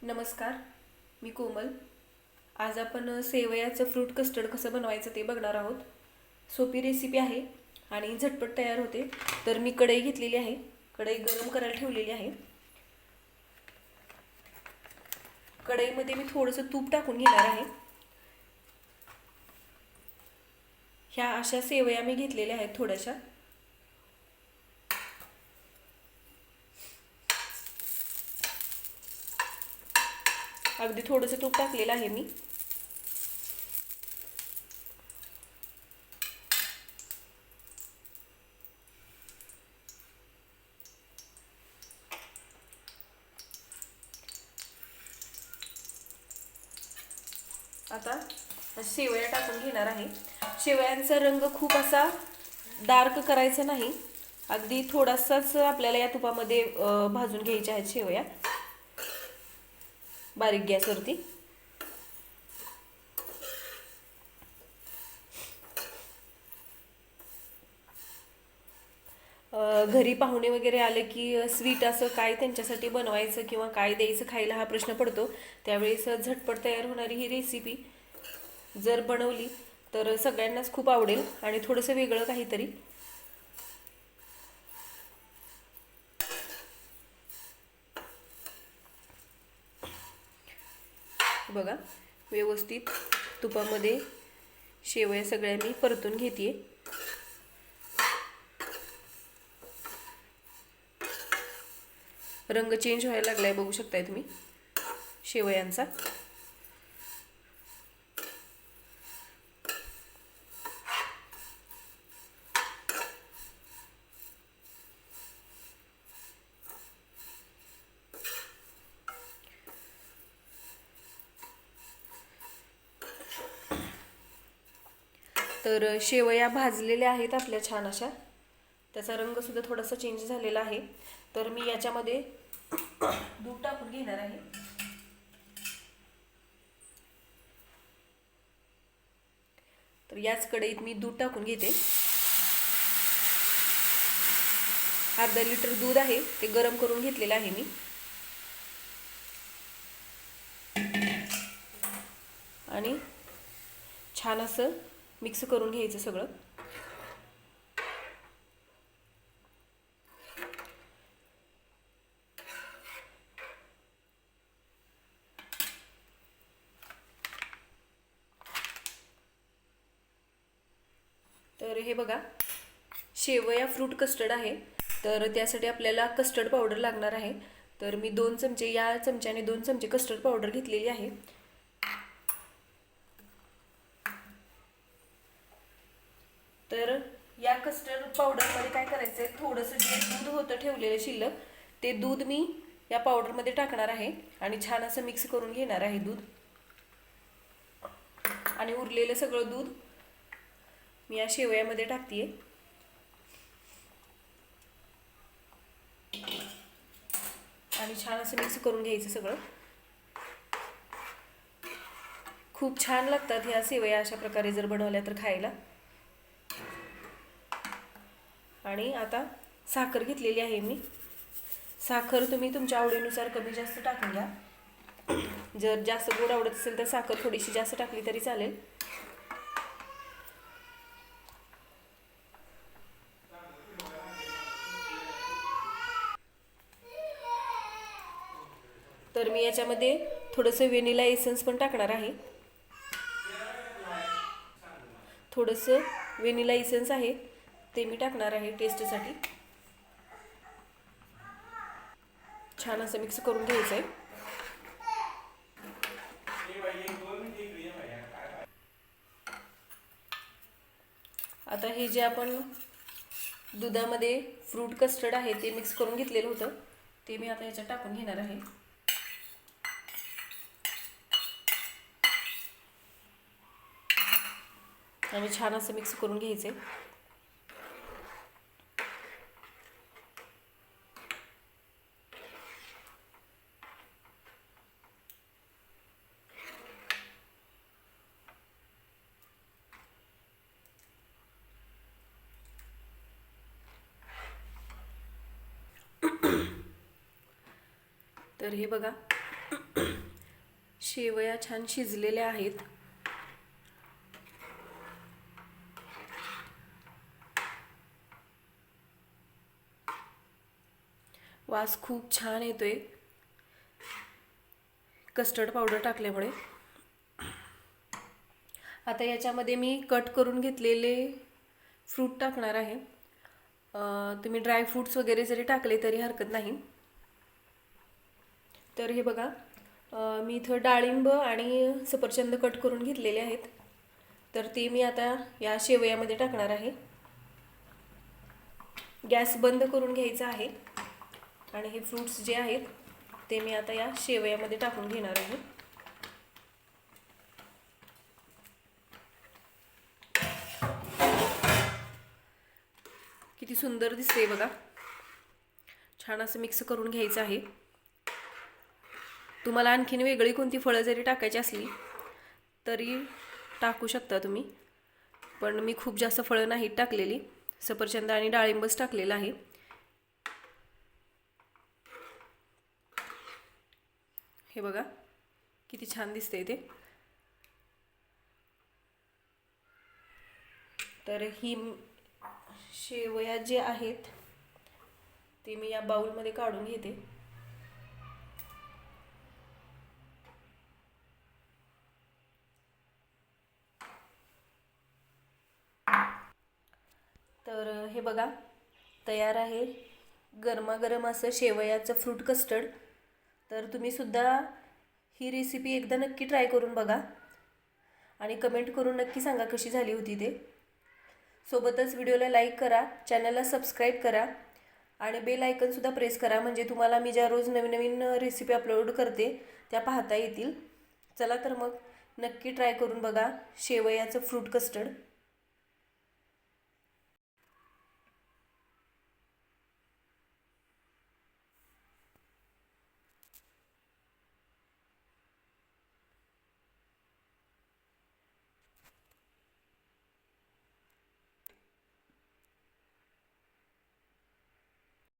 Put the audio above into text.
नमस्कार, मी कोमल. आज आपण सेवयाचं फ्रूट कस्टर्ड कसं बनवायचं ते बघणार आहोत. सोपी रेसिपी आहे आणि झटपट तयार होते. तर मी कढई घेतलेली आहे, कढई गरम करायला ठेवलेली आहे. कढईमध्ये मी थोडंसं तूप टाकून घेणार आहे. ह्या अशा सेवया मी घेतलेल्या आहेत थोड्याशा. अगदी थोडंसं तूप टाकलेलं आहे मी. आता शेवया टाकून घेणार आहे. शेवयांचा रंग खूप असा डार्क करायचा नाही, अगदी थोडासाच आपल्याला या तुपामध्ये भाजून घ्यायच्या आहेत शेवया बारीक गॅसवरती. घरी पाहुणे वगैरे आले की स्वीट असं काय त्यांच्यासाठी बनवायचं किंवा काय द्यायचं खायला हा प्रश्न पडतो. त्यावेळेस झटपट तयार होणारी ही रेसिपी जर बनवली तर सगळ्यांनाच खूप आवडेल आणि थोडंसं वेगळं काहीतरी. बघा, व्यवस्थित तुपामध्ये शेवया सगळ्या मी परतून घेते. रंग चेंज व्हायला लागलाय, बघू शकताय तुम्ही शेवयांचा. तर शेवया भाजलेल्या आहेत आपल्या छान अशा. त्याचा रंग सुद्धा थोडासा चेंज झालेला आहे. तर मी याच्यामध्ये दूध टाकून घेणार आहे. तर याच कढईत मी दूध टाकून घेते. अर्धा लिटर दूध आहे, ते गरम करून घेतलेलं आहे मी. आणि छान असं मिक्स करून घ्यायचं सगळं. तर हे बघा, शेवया फ्रूट कस्टर्ड आहे. तर त्यासाठी आपल्याला कस्टर्ड पावडर लागणार आहे. तर मी 2 चमचे, या चमच्याने 2 चमचे कस्टर्ड पावडर घेतलेली आहे. तर या कस्टर्ड पावडरमध्ये काय करायचं आहे, थोडंसं जे दूध होतं ठेवलेलं शिल्लक, ते दूध मी या पावडरमध्ये टाकणार आहे आणि छान असं मिक्स करून घेणार आहे दूध. आणि उरलेलं सगळं दूध मी या शेवयामध्ये टाकते आणि छान असं मिक्स करून घ्यायचं सगळं. खूप छान लागतात ह्या सेवया अशा प्रकारे जर बनवल्या तर खायला. आणि आता साखर घेतलेली आहे मी. साखर तुम्ही तुमच्या आवडीनुसार कमी जास्त टाकून घ्या. जर जास्त गोड आवडत असेल तर साखर थोडीशी जास्त टाकली तरी चालेल. तर मी याच्यामध्ये थोडंसं व्हॅनिला एसेन्स पण टाकणार आहे. थोडंसं व्हॅनिला एसेन्स आहे ते मी टाकणार आहे टेस्टसाठी. छान असं मिक्स करून घ्यायचं आहे. आता हे जे आपण दुधामध्ये फ्रूट कस्टर्ड आहे ते मिक्स करून घेतलेलं होतं, ते मी आता याच्यात टाकून घेणार आहे. आणि छान असं मिक्स करून घ्यायचे. तर हे बघा, शेवया छान शिजलेल्या आहेत. वास खूप छान येतोय कस्टर्ड पावडर टाकल्यामुळे. आता याच्यामध्ये मी कट करून घेतलेले फ्रूट टाकणार आहे. तुम्ही ड्राय फ्रूट्स वगैरे जरी टाकले तरी हरकत नाही. तर हे बघा, मी इथं डाळिंब आणि सफरचंद कट करून घेतलेले आहेत. तर ते मी आता या शेवयामध्ये टाकणार आहे. गॅस बंद करून घ्यायचा आहे आणि हे फ्रूट्स जे आहेत ते मी आता या शेवयामध्ये टाकून घेणार आहे. किती सुंदर दिसते बघा. छान असं मिक्स करून घ्यायचं आहे. तुम्हाला आणखीन वेगळी कोणती फळं जरी टाकायची असली तरी टाकू शकता तुम्ही, पण मी खूप जास्त फळं नाही टाकलेली. सफरचंद आणि डाळिंबच टाकलेलं आहे. हे बघा किती छान दिसतंय ते. तर ही शेवया जे आहेत ते मी या बाउलमध्ये काढून घेते. तर हे बघा तयार आहे गरमागरम असं शेवयाचं फ्रूट कस्टर्ड. तर तुम्ही सुद्धा ही रेसिपी एकदा नक्की ट्राय करून बघा आणि कमेंट करून नक्की सांगा कशी झाली होती ते. सोबतच व्हिडिओला लाईक करा, चॅनलला सबस्क्राईब करा आणि बेल आयकनसुद्धा प्रेस करा, म्हणजे तुम्हाला मी ज्या रोज नवीन नवीन रेसिपी अपलोड करते त्या पाहता येतील. चला तर मग नक्की ट्राय करून बघा शेवयाचं फ्रूट कस्टर्ड.